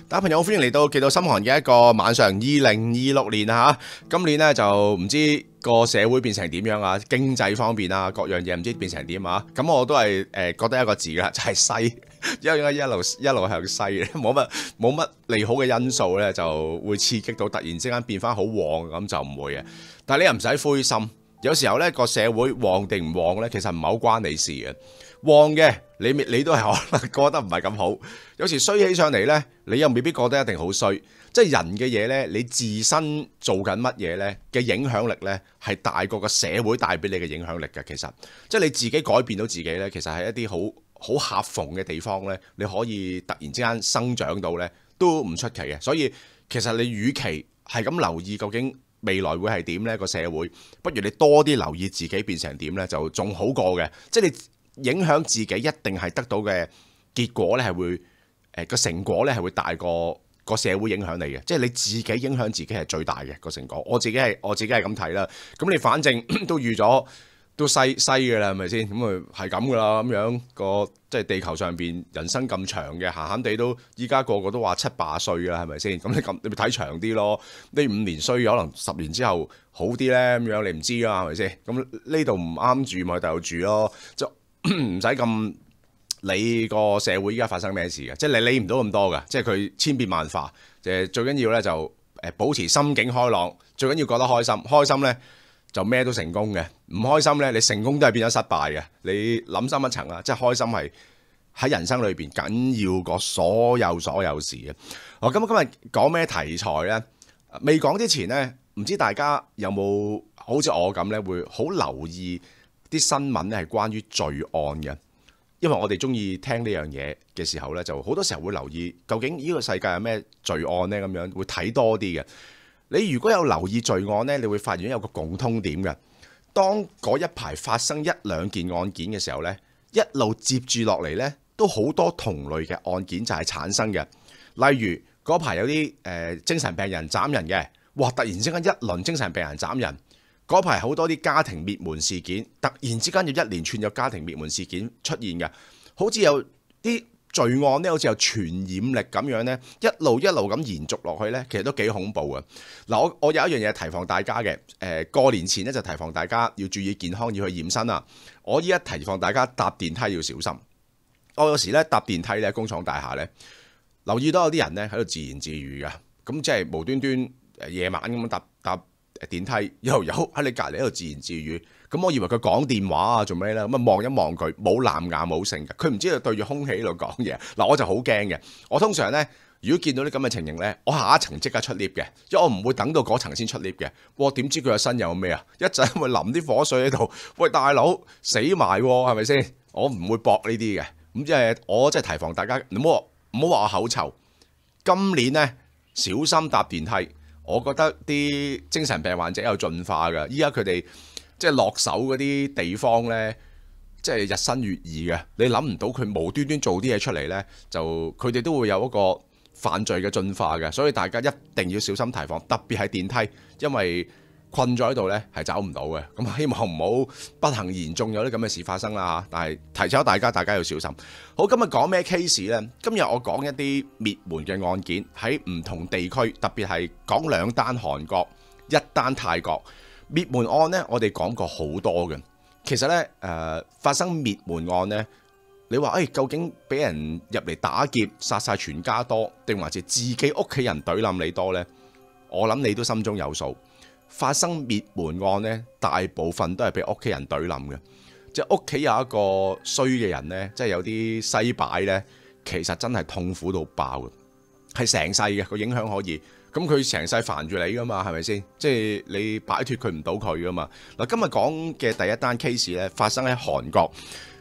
大家朋友歡迎嚟到《記到心寒》嘅一個晚上。2026年啊，今年咧就唔知個社會變成點樣啊，經濟方面啊，各樣嘢唔知變成點啊。咁我都係覺得一個字啦，就係西，因為一路向西嘅，冇乜利好嘅因素咧，就會刺激到突然之間變翻好旺，咁就唔會嘅。但係你又唔使灰心，有時候咧個社會旺定唔旺咧，其實唔係好關你事嘅。旺嘅你都係可能過得唔係咁好，有時衰起上嚟呢，你又未必過得一定好衰。即係人嘅嘢呢，你自身做緊乜嘢呢嘅影響力呢，係大過個社會帶俾你嘅影響力嘅。其實即係你自己改變到自己呢，其實係一啲好狹縫嘅地方呢，你可以突然之間生長到呢，都唔出奇嘅。所以其實你與其係咁留意究竟未來會係點呢個社會，不如你多啲留意自己變成點呢，就仲好過嘅。即係你影響自己一定係得到嘅結果咧，係會個成果咧係會大過個社會影響你嘅，即係你自己影響自己係最大嘅個成果。我自己係咁睇啦。咁你反正都預咗都西嘅啦，係咪先？咁啊係咁噶啦，咁樣個即係地球上邊人生咁長嘅，閒閒地都依家個個都話70-80歲噶啦，係咪先？咁你咪睇長啲咯。呢5年衰，可能10年之後好啲咧，咁樣你唔知啊，係咪先？咁呢度唔啱住咪第度住咯，就唔使咁理個社會依家發生咩事嘅，即係你理唔到咁多嘅，即係佢千變萬化。最緊要咧就保持心境開朗，最緊要覺得開心。開心咧就咩都成功嘅，唔開心咧你成功都係變咗失敗嘅。你諗深一層啊，即係開心係喺人生裏邊緊要過所有事嘅。咁今日講咩題材咧？未講之前咧，唔知大家有冇好似我咁咧，會好留意啲新聞咧係關於罪案嘅，因為我哋中意聽呢樣嘢嘅時候咧，就好多時候會留意究竟呢個世界有咩罪案呢？咁樣會睇多啲嘅。你如果有留意罪案呢，你會發現有個共通點嘅。當嗰一排發生1-2件案件嘅時候呢，一路接住落嚟呢，都好多同類嘅案件就係產生嘅。例如嗰排有啲精神病人斬人嘅，哇！突然之間一輪精神病人斬人。嗰排好多啲家庭滅門事件，突然之間有一連串有家庭滅門事件出現嘅，好似有啲罪案咧，好似有傳染力咁樣咧，一路咁延續落去咧，其實都幾恐怖啊！嗱，我有一樣嘢提防大家嘅，過年前咧就提防大家要注意健康，要去驗身啊！我依家提防大家搭電梯要小心。我有時咧搭電梯咧，工廠大廈咧，留意到有啲人咧喺度自言自語嘅，咁即係無端端夜晚咁樣搭電梯又有喺你隔離喺度自言自語，咁我以為佢講電話啊，做咩咧？咁啊望一望佢，冇藍牙冇聲嘅，佢唔知道對住空氣喺度講嘢。嗱，我就好驚嘅。我通常咧，如果見到啲咁嘅情形咧，我下一層即刻出 lift 嘅，因為我唔會等到嗰層先出 lift 嘅。哇！點知佢個身有咩啊？一陣會淋啲火水喺度。喂，大佬死埋喎，係咪先？我唔會搏呢啲嘅。咁即係我即係提防大家，唔好話我口臭。今年咧小心搭電梯。我覺得啲精神病患者有進化㗎，依家佢哋即係落手嗰啲地方呢，即係日新月異嘅。你諗唔到佢無端端做啲嘢出嚟呢，就佢哋都會有一個犯罪嘅進化嘅，所以大家一定要小心提防，特別係電梯，因為困咗喺度呢係走唔到嘅。咁希望唔好不幸言中有啲咁嘅事發生啦嚇。但係提醒大家要小心。好，今日講咩 case 呢？今日我講一啲滅門嘅案件喺唔同地區，特別係講2單韓國、1單泰國滅門案呢，我哋講過好多嘅。其實呢，發生滅門案呢，你話究竟俾人入嚟打劫殺晒全家多，定還是自己屋企人懟冧你多呢？我諗你都心中有數。發生滅門案呢，大部分都係俾屋企人懟冧嘅。即係屋企有一個衰嘅人呢，即係有啲西擺呢，其實真係痛苦到爆嘅，係成世嘅個影響可以。咁佢成世煩住你噶嘛，係咪先？即係你擺脫佢唔到佢噶嘛。嗱，今日講嘅第1單 case 呢，發生喺韓國，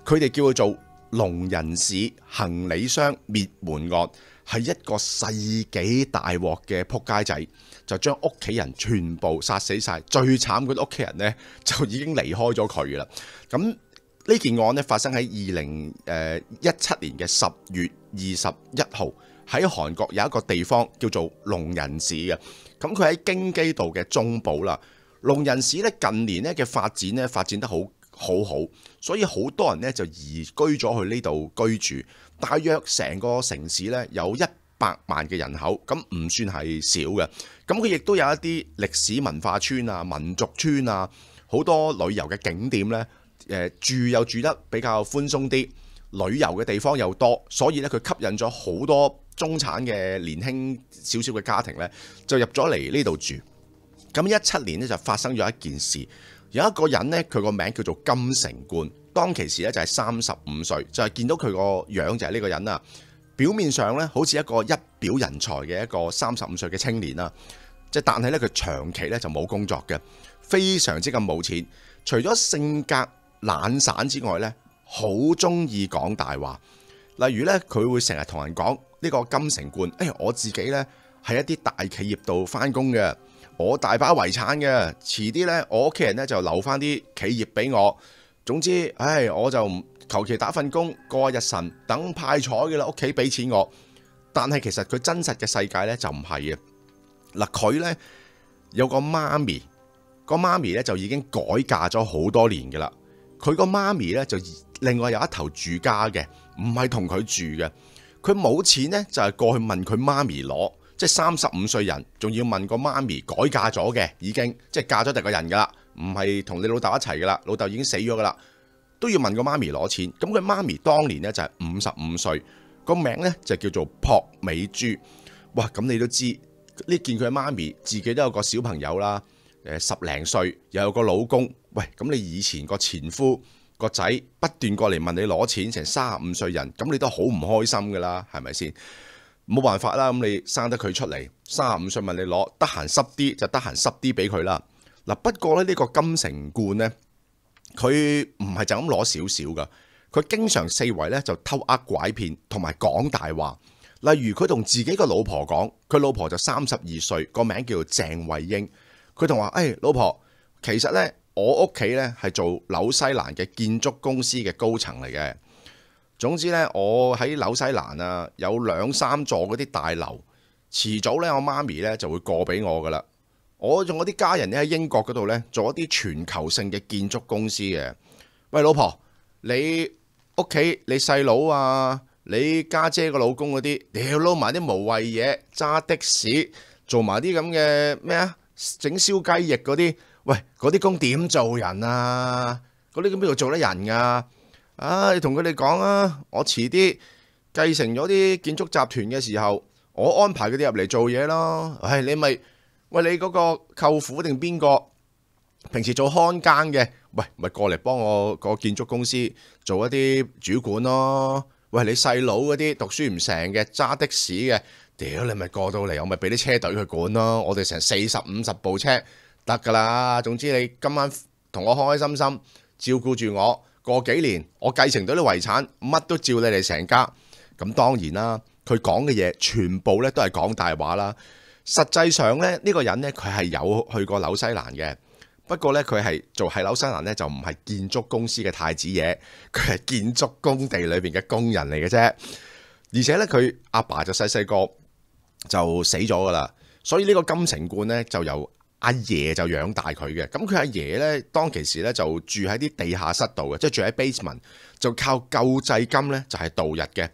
佢哋叫佢做龍仁市行李箱滅門案，係一個世紀大鑊嘅撲街仔。就將屋企人全部殺死晒，最慘嗰啲屋企人呢，就已經離開咗佢啦。咁呢件案呢，發生喺2017年嘅10月21號，喺韓國有一個地方叫做龍仁市嘅。咁佢喺京畿道嘅中部啦。龍仁市呢，近年呢嘅發展得好好，所以好多人呢就移居咗去呢度居住。大約成個城市呢，有百萬嘅人口，咁唔算係少嘅。咁佢亦都有一啲歷史文化村啊、民族村啊，好多旅遊嘅景點呢。住又住得比較寬鬆啲，旅遊嘅地方又多，所以咧佢吸引咗好多中產嘅年輕少少嘅家庭呢，就入咗嚟呢度住。咁17年呢，就發生咗一件事，有一個人呢，佢個名叫做金城冠，當其時呢，就係35歲，就係見到佢個樣就係呢個人啊。表面上呢，好似一個一表人才嘅一個35歲嘅青年啦，即係但係呢，佢長期呢就冇工作嘅，非常之咁冇錢。除咗性格懶散之外呢，好中意講大話。例如呢，佢會成日同人講呢個金城冠，我自己呢喺一啲大企業度返工嘅，我大把遺產嘅，遲啲呢，我屋企人呢就留返啲企業俾我。總之，我就求其打份工過日神，等派彩嘅啦，屋企俾錢我。但係其實佢真實嘅世界呢就唔係嘅。嗱，佢呢有個媽咪，個媽咪呢就已經改嫁咗好多年嘅啦。佢個媽咪呢就另外有一頭住家嘅，唔係同佢住嘅。佢冇錢呢，就係過去問佢媽咪攞，即係35歲人，仲要問個媽咪改嫁咗嘅，已經即係嫁咗第二個人噶啦，唔係同你老豆一齊噶啦，老豆已經死咗噶啦，都要問個媽咪攞錢。咁佢媽咪當年呢就係55歲，個名呢就叫做朴美珠。哇，咁你都知呢，見佢媽咪自己都有個小朋友啦，10零歲，又有個老公。喂，咁你以前個前夫個仔不斷過嚟問你攞錢，成35歲人，咁你都好唔開心噶啦，係咪先？冇辦法啦，咁你生得佢出嚟，35歲問你攞，得閒濕啲就得閒濕啲俾佢啦。嗱，不過咧呢個金城冠呢，佢唔係就咁攞少少噶，佢經常四圍咧就偷呃拐騙同埋講大話。例如佢同自己個老婆講，佢老婆就32歲，個名叫做鄭慧英。佢同話：老婆，其實呢，我屋企呢係做紐西蘭嘅建築公司嘅高層嚟嘅。總之呢，我喺紐西蘭啊有2、3座嗰啲大樓，遲早呢，我媽咪呢就會過俾我噶啦。我仲有啲家人咧喺英國嗰度呢，做一啲全球性嘅建築公司嘅。喂，老婆，你屋企你細佬啊，你家姐個老公嗰啲，你要撈埋啲無謂嘢，揸的士，做埋啲咁嘅咩啊，整燒雞翼嗰啲。喂，嗰啲工點做人啊？嗰啲咁邊度做得人噶？你同佢哋講啊，我遲啲繼承咗啲建築集團嘅時候，我安排佢哋入嚟做嘢咯。你咪喂，你嗰個舅父定邊個平時做看更嘅，喂，咪過嚟幫我個建築公司做一啲主管咯。喂，你細佬嗰啲讀書唔成嘅，揸的士嘅，屌你咪過到嚟，我咪俾啲車隊去管咯。我哋成40、50部車。得噶啦，總之你今晚同我開開心心照顧住我，過幾年我繼承到啲遺產，乜都照你哋成家。咁當然啦，佢講嘅嘢全部咧都係講大話啦。實際上咧，呢個人咧佢係有去過紐西蘭嘅，不過咧佢係做喺紐西蘭咧就唔係建築公司嘅太子爺，佢係建築工地裏邊嘅工人嚟嘅啫。而且咧佢阿爸就細細個就死咗噶啦，所以呢個金城冠咧就由阿爺就養大佢嘅。咁佢阿爺呢，當其時呢就住喺啲地下室度嘅，即係住喺 basement， 就靠救濟金呢就係度日嘅。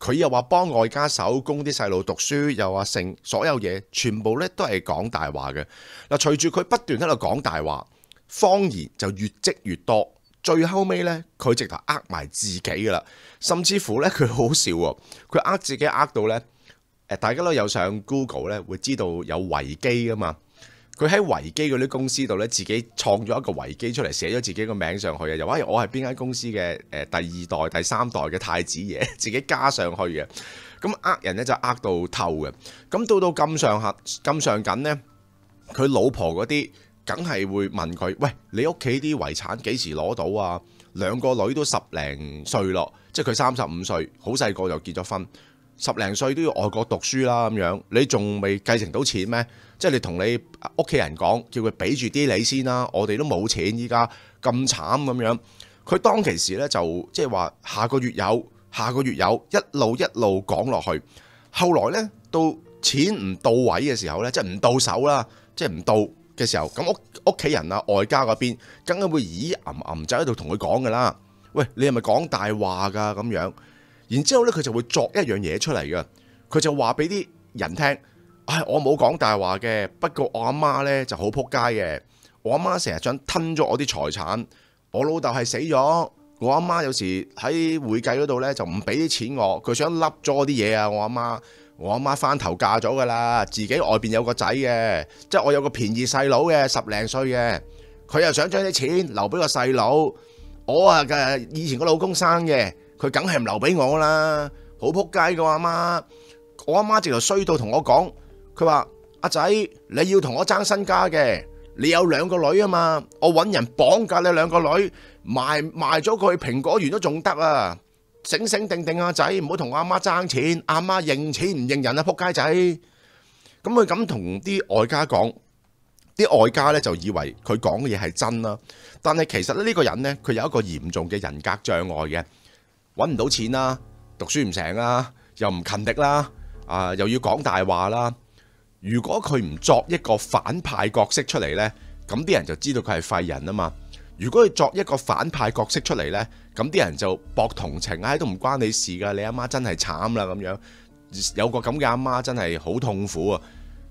佢又話幫外家手供啲細路讀書，又話剩所有嘢全部呢都係講大話嘅。嗱，隨住佢不斷喺度講大話，謊言就越積越多，最後尾呢，佢直頭呃埋自己噶啦，甚至乎呢，佢好笑喎，佢呃自己呃到呢，大家都有上 Google 呢會知道有維基噶嘛。佢喺維基嗰啲公司度咧，自己創咗一個維基出嚟，寫咗自己個名上去啊！又話我係邊間公司嘅第2代、第3代嘅太子爺，自己加上去嘅。咁呃人咧就呃到透嘅。咁到咁上緊呢，佢老婆嗰啲梗係會問佢：喂，你屋企啲遺產幾時攞到啊？2個女都10零歲咯，即係佢35歲，好細個就結咗婚，10零歲都要外國讀書啦咁樣，你仲未繼承到錢咩？即係你同你屋企人講，叫佢俾住啲你先啦，我哋都冇錢，依家咁慘咁樣。佢當其時咧就即係話下個月有，一路講落去。後來咧到錢唔到位嘅時候咧，即係唔到手啦，即係唔到嘅時候，咁屋企人啊外家嗰邊，梗係會吟就喺度同佢講噶啦。喂，你係咪講大話噶咁樣？然之後咧佢就會作一樣嘢出嚟噶。佢就話俾啲人聽，我冇講大話嘅，不過我阿媽呢就好撲街嘅，我阿媽成日想吞咗我啲財產，我老豆係死咗，我阿媽有時喺會計嗰度呢就唔俾啲錢我，佢想笠咗我啲嘢啊，我阿媽翻頭嫁咗噶啦，自己外邊有個仔嘅，即係我有個便宜細佬嘅10零歲嘅，佢又想將啲錢留俾個細佬，我嘅以前個老公生嘅，佢梗係唔留俾我啦，好撲街嘅我阿媽，我阿媽直頭衰到同我講，佢話阿仔你要同我爭身家嘅，你有2個女啊嘛，我揾人綁架你2個女，賣咗佢去蘋果園都仲得啊！醒醒定定啊仔，唔好同阿媽爭錢，阿媽認錢唔認人啊，仆街仔！咁佢咁同啲外家講，啲外家咧就以為佢講嘅嘢係真啦。但係其實呢個人呢，佢有一個嚴重嘅人格障礙嘅，揾唔到錢啦，讀書唔成啦，又唔勤力啦，又要講大話啦。如果佢唔作一個反派角色出嚟呢，咁啲人就知道佢係廢人啊嘛。如果佢作一個反派角色出嚟呢，咁啲人就博同情，都唔關你事噶，你阿媽真係慘啦咁樣，有個咁嘅阿媽真係好痛苦啊！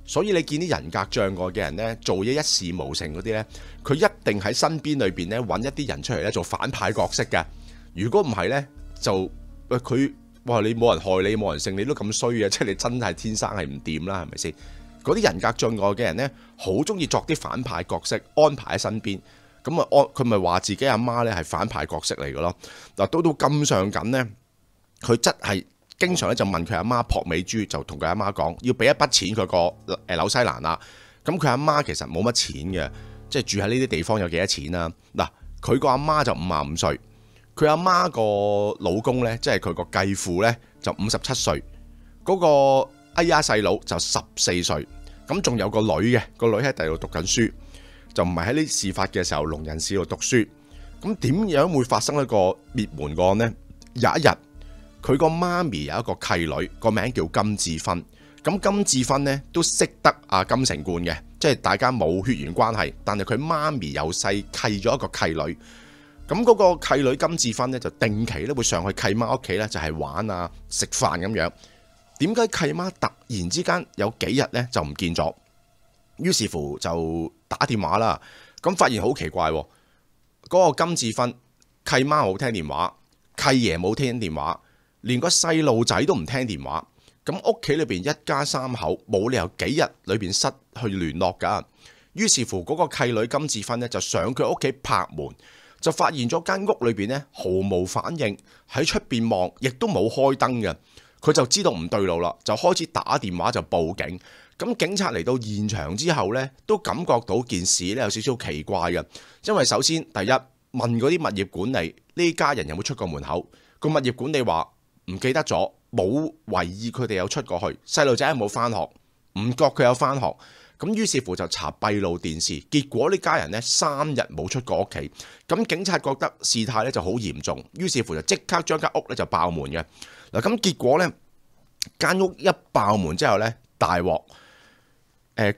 所以你見啲人格障礙嘅人呢，做嘢一事無成嗰啲呢，佢一定喺身邊裏邊呢揾一啲人出嚟呢做反派角色嘅。如果唔係呢，就佢哇你冇人害你冇人勝，你都咁衰嘅，即係你真係天生係唔掂啦，係咪先？嗰啲人格障礙嘅人呢，好中意作啲反派角色安排喺身邊。咁佢咪話自己阿媽咧係反派角色嚟嘅咯。嗱，到咁上緊呢，佢真係經常咧就問佢阿媽朴美珠，就同佢阿媽講要俾一筆錢佢個紐西蘭啦。咁佢阿媽其實冇乜錢嘅，即係住喺呢啲地方有幾多錢啊？嗱，佢個阿媽就55歲，佢阿媽個老公呢，即係佢個繼父呢，就57歲，嗰個哎呀細佬就14歲，咁仲有個女嘅，個女喺第度讀緊書。就唔係喺呢事發嘅時候聾人試度讀書，咁點樣會發生一個滅門案呢？有一日，佢個媽咪有一個契女，個名叫金智芬。咁金智芬呢都識得阿金城冠嘅，即係大家冇血緣關係，但係佢媽咪由細契咗一個契女。咁嗰個契女金智芬呢，就定期咧會上去契媽屋企咧，就係玩啊食飯咁樣。點解契媽突然之間有幾日呢就唔見咗？於是乎就打電話啦，咁發現好奇怪喎，嗰個金智芬契媽冇聽電話，契爺冇聽電話，連個細路仔都唔聽電話，咁屋企裏邊一家3口冇理由幾日裏邊失去聯絡㗎。於是乎嗰個契女金智芬呢，就上佢屋企拍門，就發現咗間屋裏邊呢毫無反應，喺出邊望亦都冇開燈嘅，佢就知道唔對路啦，就開始打電話就報警。咁警察嚟到現場之後呢，都感覺到件事呢有少少奇怪嘅，因為首先第一問嗰啲物業管理呢家人有冇出過門口，個物業管理話唔記得咗，冇懷疑佢哋有出過去，細路仔有冇返學，唔覺佢有返學，咁於是乎就查閉路電視，結果呢家人呢3日冇出過屋企，咁警察覺得事態呢就好嚴重，於是乎就即刻將間屋呢就爆門嘅。嗱，咁結果呢間屋一爆門之後呢，大鑊。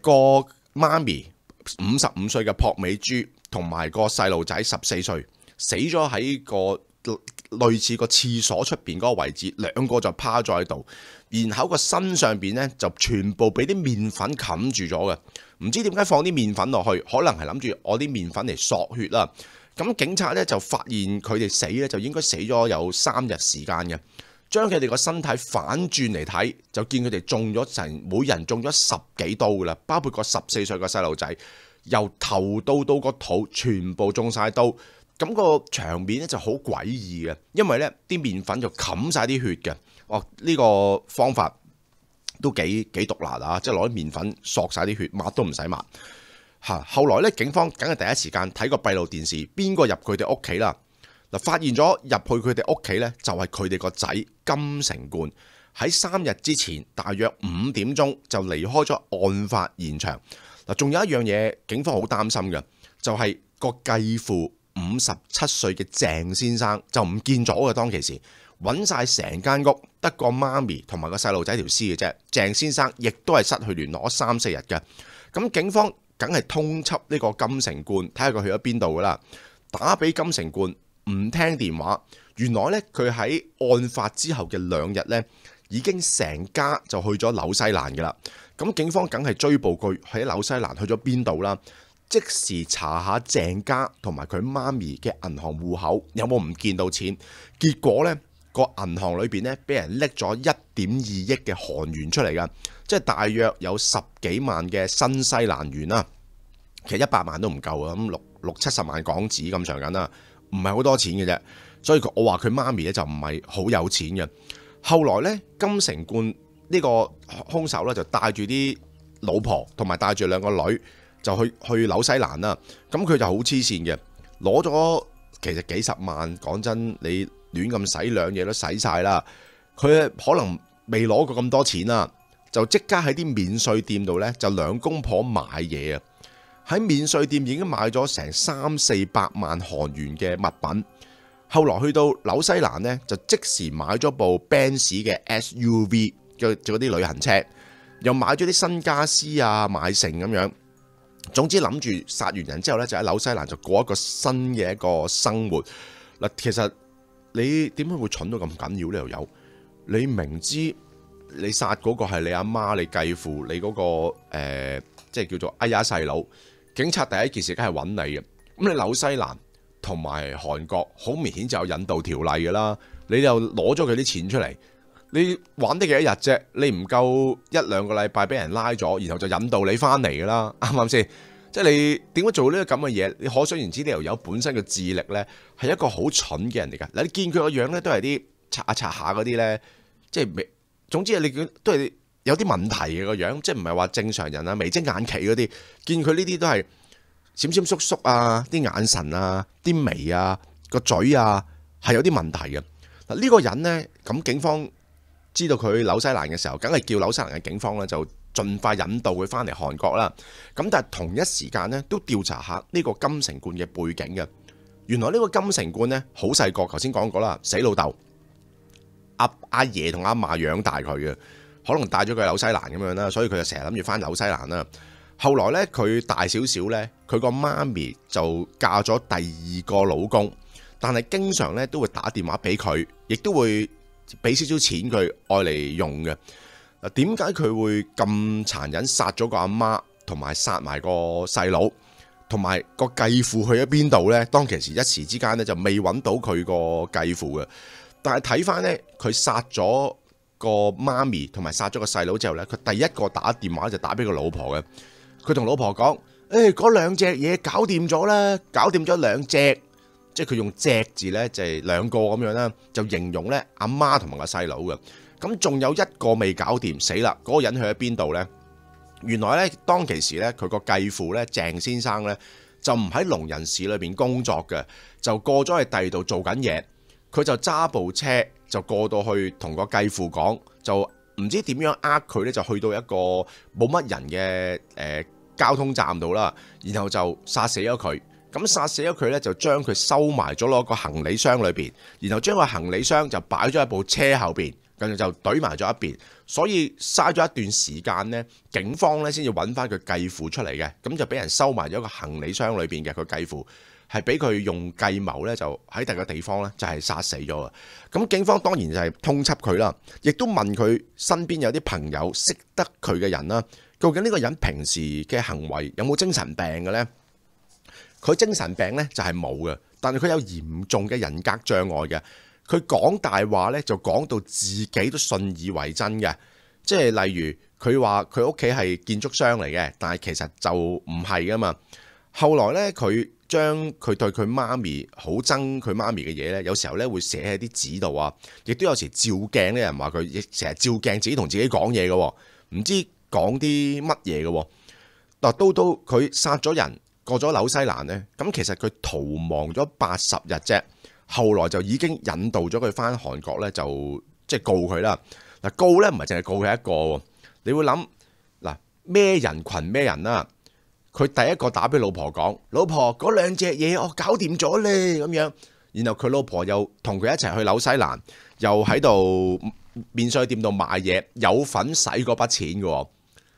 個媽咪55歲嘅朴美珠同埋個細路仔14歲死咗喺個類似個廁所出邊嗰個位置，2個就趴咗喺度，然後個身上邊呢就全部俾啲麵粉冚住咗嘅，唔知點解放啲麵粉落去，可能係諗住我啲麵粉嚟索血啦。咁警察呢就發現佢哋死呢就應該死咗有3日時間嘅。將佢哋個身體反轉嚟睇，就見佢哋中咗每人中咗10幾刀噶啦，包括個14歲個細路仔，由頭到個肚全部中晒刀，咁個場面咧就好詭異嘅，因為咧啲麵粉就冚晒啲血嘅。呢個方法都幾毒辣啊！即係攞啲麵粉索晒啲血，抹都唔使抹嚇。後來咧警方梗係第一時間睇個閉路電視，邊個入佢哋屋企啦？嗱，發現咗入去佢哋屋企呢，就係佢哋個仔金城冠喺3日之前，大約5點鐘就離開咗案發現場。嗱，仲有一樣嘢，警方好擔心嘅，就係個繼父57歲嘅鄭先生就唔見咗嘅。當其時揾晒成間屋，得個媽咪同埋個細路仔條屍嘅啫。鄭先生亦都係失去聯絡咗3、4日嘅。咁警方梗係通緝呢個金城冠，睇下佢去咗邊度噶啦。打俾金城冠，唔聽電話，原來咧佢喺案發之後嘅2日咧，已經成家就去咗紐西蘭㗎啦。咁警方梗係追捕佢喺紐西蘭去咗邊度啦，即時查下鄭家同埋佢媽咪嘅銀行戶口有冇唔見到錢，結果呢個銀行裏邊呢，俾人拎咗1.2億嘅韓元出嚟㗎，即係大約有10幾萬嘅新西蘭元啦。其實100萬都唔夠啊，咁60-70萬港紙咁上緊啦，唔係好多錢嘅啫。所以我話佢媽咪咧就唔係好有錢嘅。後來咧，金城冠呢個兇手咧就帶住啲老婆同埋帶住2個女就去紐西蘭啦。咁佢就好黐線嘅，攞咗其實幾十萬，講真你亂咁使兩嘢都使晒啦。佢可能未攞過咁多錢啦，就即刻喺啲免稅店度咧就2公婆買嘢啊！喺免稅店已經買咗成300-400萬韓元嘅物品。後來去到紐西蘭呢，就即時買咗部 Benz 嘅 SUV 嘅嗰啲旅行車，又買咗啲新家私啊，買成咁樣。總之諗住殺完人之後呢，就喺紐西蘭就過一個新嘅一個生活。嗱，其實你點解會蠢到咁緊要呢？又有你明知你殺嗰個係你阿媽、你繼父、你嗰個即係叫做哎呀細佬。警察第一件事梗係揾你嘅，咁你紐西蘭同埋韓國好明顯就有引渡條例㗎啦，你又攞咗佢啲錢出嚟，你玩得幾多日啫？你唔夠1-2個禮拜俾人拉咗，然後就引渡你翻嚟㗎啦，啱唔啱先？即係你點解做呢個咁嘅嘢？你可想而知呢條友本身嘅智力呢係一個好蠢嘅人嚟㗎。嗱，你見佢個樣呢都係啲擦下嗰啲呢，即係總之你都係有啲問題嘅個樣，即係唔係話正常人啊，眉精眼企嗰啲，見佢呢啲都係閃閃縮縮啊，啲眼神啊，啲眉啊，個嘴啊係有啲問題嘅。嗱，呢個人呢，咁警方知道佢紐西蘭嘅時候，梗係叫紐西蘭嘅警方咧就盡快引渡佢翻嚟韓國啦。咁但係同一時間呢，都調查下呢個金城冠嘅背景嘅。原來呢個金城冠呢，好細個，頭先講過啦，死老豆，阿爺同阿嫲養大佢嘅。可能帶咗佢去紐西蘭咁樣啦，所以佢就成日諗住翻紐西蘭啦。後來呢，佢大少少呢，佢個媽咪就嫁咗第2個老公，但係經常呢都會打電話俾佢，亦都會俾少少錢佢愛嚟用嘅。嗱，點解佢會咁殘忍殺咗個阿媽，同埋殺埋個細佬，同埋個繼父去咗邊度呢？當其時一時之間呢，就未揾到佢個繼父嘅。但係睇翻呢，佢殺咗個媽咪同埋殺咗個細佬之後呢，佢第一個打電話就打俾個老婆嘅。佢同老婆講：嗰2隻嘢搞掂咗啦，搞掂咗2隻，即係佢用隻字呢，就係2個咁樣啦，就形容呢阿媽同埋個細佬嘅。咁仲有1個未搞掂，死啦！嗰個人去咗邊度呢？原來呢，當其時呢，佢個繼父呢，鄭先生呢，就唔喺龍仁市裏邊工作嘅，就過咗去第2度做緊嘢。佢就揸部車就過到去同個繼父講，就唔知點樣佢呢，就去到一個冇乜人嘅交通站度啦，然後就殺死咗佢。咁殺死咗佢呢，就將佢收埋咗落個行李箱裏邊，然後將個行李箱就擺咗喺部車後邊，跟住就懟埋咗一邊。所以嘥咗一段時間呢，警方呢先至揾翻佢繼父出嚟嘅，咁就俾人收埋咗個行李箱裏邊嘅佢繼父。係俾佢用計謀咧，就喺第二個地方咧，就係殺死咗啊！咁警方當然就係通緝佢啦，亦都問佢身邊有啲朋友識得佢嘅人啦，究竟呢個人平時嘅行為有冇精神病嘅呢？佢精神病呢就係冇嘅，但係佢有嚴重嘅人格障礙嘅。佢講大話呢，就講到自己都信以為真嘅，即係例如佢話佢屋企係建築商嚟嘅，但係其實就唔係噶嘛。後來呢，佢將佢對佢媽咪好憎佢媽咪嘅嘢呢，有時候呢會寫喺啲紙度啊，亦都有時照鏡啲人話佢成日照鏡自己同自己講嘢嘅，唔知講啲乜嘢嘅。嗱，到佢殺咗人過咗紐西蘭呢，咁其實佢逃亡咗80日啫，後來就已經引渡咗佢返韓國呢，就即係告佢啦。嗱，告呢唔係淨係告佢一個，你會諗嗱，咩人群咩人啦？佢第一個打俾老婆講：老婆，嗰2隻嘢我搞掂咗咧咁樣。然後佢老婆又同佢一齊去紐西蘭，又喺度免稅店度買嘢，有份使嗰筆錢嘅。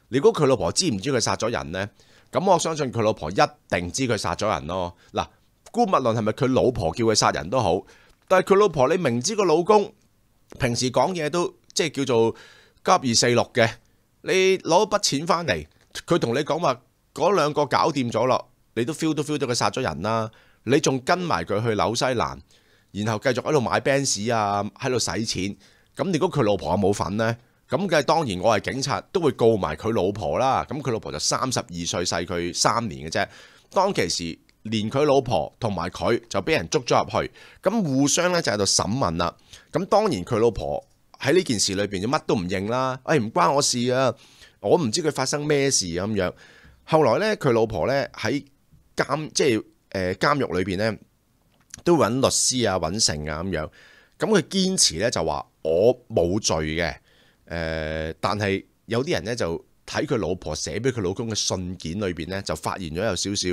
你估佢老婆知唔知佢殺咗人呢？咁我相信佢老婆一定知佢殺咗人咯。嗱，姑勿論係咪佢老婆叫佢殺人都好，但係佢老婆你明知個老公平時講嘢都即係叫做9+2=46嘅，你攞筆錢翻嚟，佢同你講話嗰兩個搞掂咗咯，你都 feel 到佢殺咗人啦，你仲跟埋佢去紐西蘭，然後繼續喺度買 Benz 啊，喺度使錢，咁如果佢老婆有冇份呢？咁嘅當然我係警察都會告埋佢老婆啦。咁佢老婆就32歲，細佢3年嘅啫。當其時連佢老婆同埋佢就俾人捉咗入去，咁互相咧就喺度審問啦。咁當然佢老婆喺呢件事裏邊就乜都唔認啦。唔關我事啊，我唔知佢發生咩事咁樣。後來咧佢老婆咧喺監獄裏邊咧都揾律師啊揾成啊咁樣。咁佢堅持咧就話我冇罪嘅。但係有啲人咧就睇佢老婆寫俾佢老公嘅信件裏邊咧，就發現咗有少少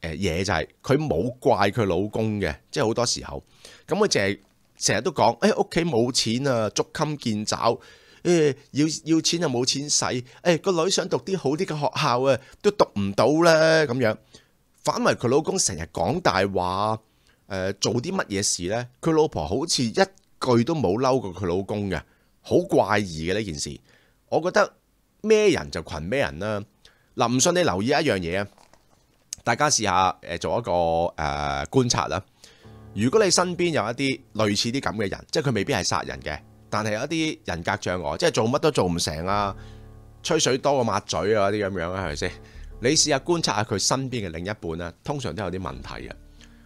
嘢，就係佢冇怪佢老公嘅，即係好多時候咁佢淨係成日都講屋企冇錢啊，捉襟見肘，要錢又冇錢使，個女想讀啲好啲嘅學校啊，都讀唔到啦咁樣。反為佢老公成日講大話，做啲乜嘢事呢？佢老婆好似一句都冇嬲過佢老公嘅。好怪異嘅呢件事，我覺得咩人就群咩人啦。嗱，唔信你留意一樣嘢啊，大家試下做一個觀察啦。如果你身邊有一啲類似啲咁嘅人，即係佢未必係殺人嘅，但係有一啲人格障礙，即係做乜都做唔成啊，吹水多過抹嘴啊啲咁樣啊，係咪先？你試下觀察下佢身邊嘅另一半啦，通常都有啲問題啊。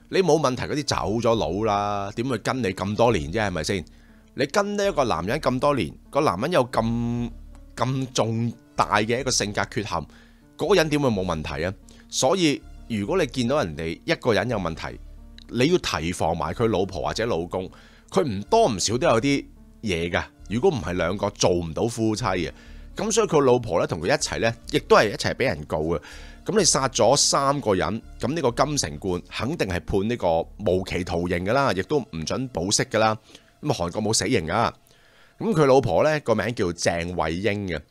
你冇問題嗰啲走咗佬啦，點會跟你咁多年啫？係咪先？你跟呢一個男人咁多年，個男人有咁重大嘅一個性格缺陷，嗰個人點會冇問題啊？所以如果你見到人哋一個人有問題，你要提防埋佢老婆或者老公，佢唔多唔少都有啲嘢㗎。如果唔係兩個做唔到夫妻嘅，咁所以佢老婆咧同佢一齊咧，亦都係一齊俾人告嘅。咁你殺咗3個人，咁呢個金城冠肯定係判呢個無期徒刑㗎啦，亦都唔准保釋㗎啦。咁韓國冇死刑啊，咁佢老婆呢個名叫鄭慧英嘅，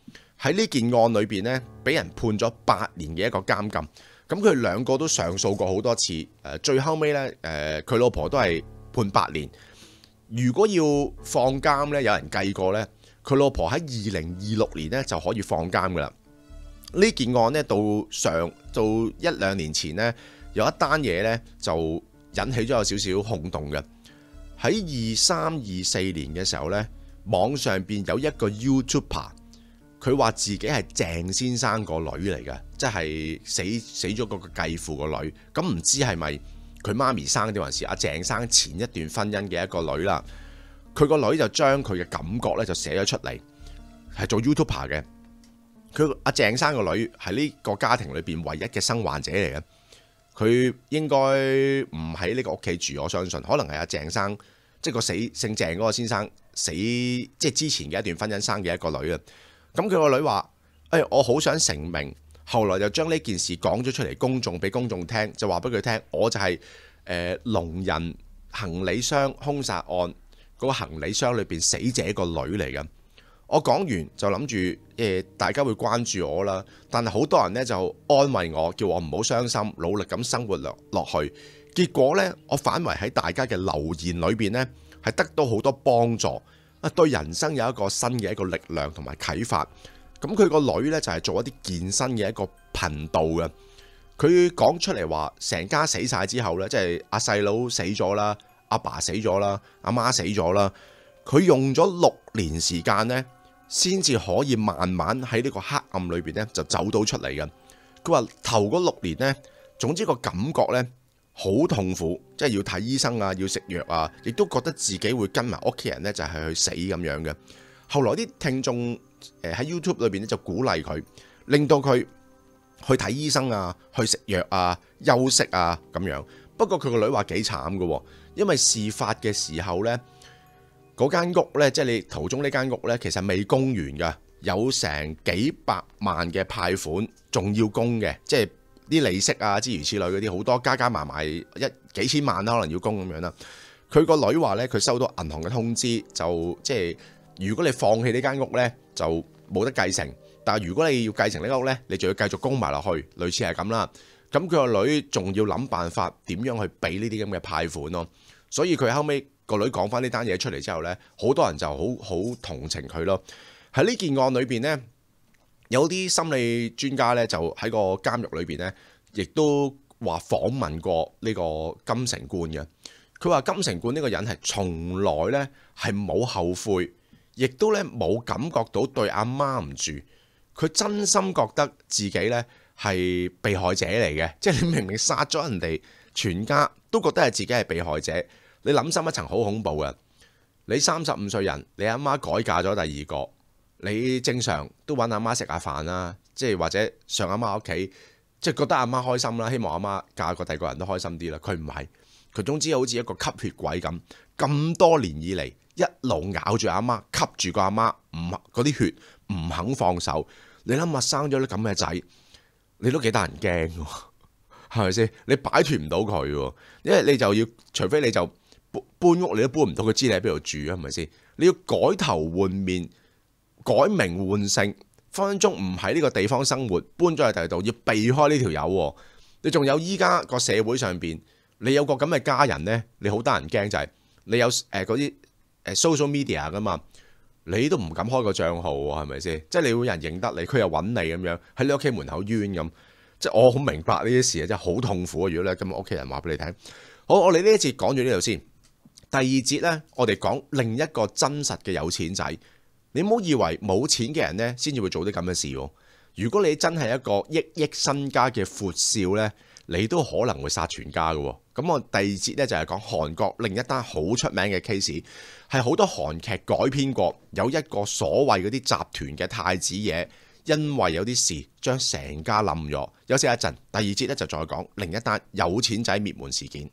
喺呢件案裏邊呢，俾人判咗8年嘅一個監禁。咁佢兩個都上訴過好多次，最後尾呢，佢老婆都係判8年。如果要放監呢，有人計過呢，佢老婆喺2026年呢就可以放監噶啦。呢件案呢，到1-2年前呢，有一單嘢呢就引起咗有少少轟動嘅。喺23-24年嘅時候呢，網上邊有一個 YouTuber， 佢話自己係鄭先生個女嚟嘅，即係死咗嗰個繼父個女。咁唔知係咪佢媽咪生定還是阿鄭生前一段婚姻嘅一個女啦？佢個女就將佢嘅感覺咧就寫咗出嚟，係做 YouTuber 嘅。佢阿鄭生個女係呢個家庭裏邊唯一嘅生還者嚟嘅，佢應該唔喺呢個屋企住，我相信可能係阿鄭生。即係個姓鄭嗰個先生死，即係之前嘅一段婚姻生嘅一個女啊。咁佢個女話：我好想成名。後來就將呢件事講咗出嚟，俾公眾聽，就話俾佢聽，我就係聾人行李箱兇殺案嗰個行李箱裏邊死者個女嚟嘅。我講完就諗住大家會關注我啦。但係好多人呢就安慰我，叫我唔好傷心，努力咁生活落去。結果呢，我反為喺大家嘅留言裏邊呢，係得到好多幫助，對人生有一個新嘅一個力量同埋啟發。咁佢個女呢，就係做一啲健身嘅一個頻道嘅。佢講出嚟話，成家死晒之後呢，即係阿細佬死咗啦，阿爸死咗啦，阿媽死咗啦，佢用咗6年時間呢，先至可以慢慢喺呢個黑暗裏邊呢，就走到出嚟嘅。佢話頭嗰6年呢，總之個感覺呢，好痛苦，即係要睇醫生啊，要食藥啊，亦都覺得自己會跟埋屋企人呢，就係去死咁樣嘅。後來啲聽眾喺 YouTube 裏邊咧就鼓勵佢，令到佢去睇醫生啊，去食藥啊，休息啊咁樣。不過佢個女話幾慘㗎，因為事發嘅時候呢，嗰間屋呢，即係你途中呢間屋呢，其實未供完㗎，有成幾百萬嘅貸款仲要供嘅，即係啲利息啊，諸如此類嗰啲好多，加埋埋幾千萬啦，可能要供咁樣啦。佢個女話呢，佢收到銀行嘅通知，就即係如果你放棄呢間屋呢，就冇得繼承。但係如果你要繼承呢間屋呢，你就要繼續供埋落去，類似係咁啦。咁佢個女仲要諗辦法點樣去俾呢啲咁嘅貸款咯。所以佢後尾個女講翻呢單嘢出嚟之後呢，好多人就好同情佢咯。喺呢件案裏邊呢，有啲心理專家呢，就喺個監獄裏邊呢，亦都話訪問過呢個金城冠嘅。佢話金城冠呢個人係從來呢係冇後悔，亦都呢冇感覺到對阿媽唔住。佢真心覺得自己呢係被害者嚟嘅，即係你明明殺咗人哋全家，都覺得係自己係被害者。你諗深一層，好恐怖嘅。你35歲人，你阿媽改嫁咗第二個，你正常都揾阿媽食下飯啦，即係或者上阿媽屋企，即係覺得阿媽開心啦，希望阿媽嫁個第二個人都開心啲啦。佢唔係，佢總之好似一個吸血鬼咁，咁多年以嚟一路咬住阿媽，吸住個阿媽，嗰啲血唔肯放手。你諗下生咗啲咁嘅仔，你都幾得人驚喎，係咪先？你擺脫唔到佢喎，因為你就要，除非你就搬屋，你都搬唔到佢知你喺邊度住啊，係咪先？你要改頭換面、改名換姓，分分鐘唔喺呢個地方生活，搬咗去第二度，要避開呢條友。你仲有依家個社會上邊，你有個咁嘅家人呢，你好得人驚就係你有嗰啲social media 噶嘛，你都唔敢開個帳號喎，係咪先？即係你會有人認得你，佢又揾你咁樣喺你屋企門口冤咁，即係我好明白呢啲事啊，真係好痛苦啊！如果你咁屋企人話俾你聽，好，我哋呢一節講住呢度先。第二節呢，我哋講另一個真實嘅有錢仔。你唔好以為冇錢嘅人呢先至會做啲咁嘅事喎。如果你真係一個億身家嘅闊少呢，你都可能會殺全家嘅喎。咁我第二節呢，就係講韓國另一單好出名嘅 case， 係好多韓劇改編過，有一個所謂嗰啲集團嘅太子爺，因為有啲事將成家冧咗。休息一陣，第二節呢，就再講另一單有錢仔滅門事件。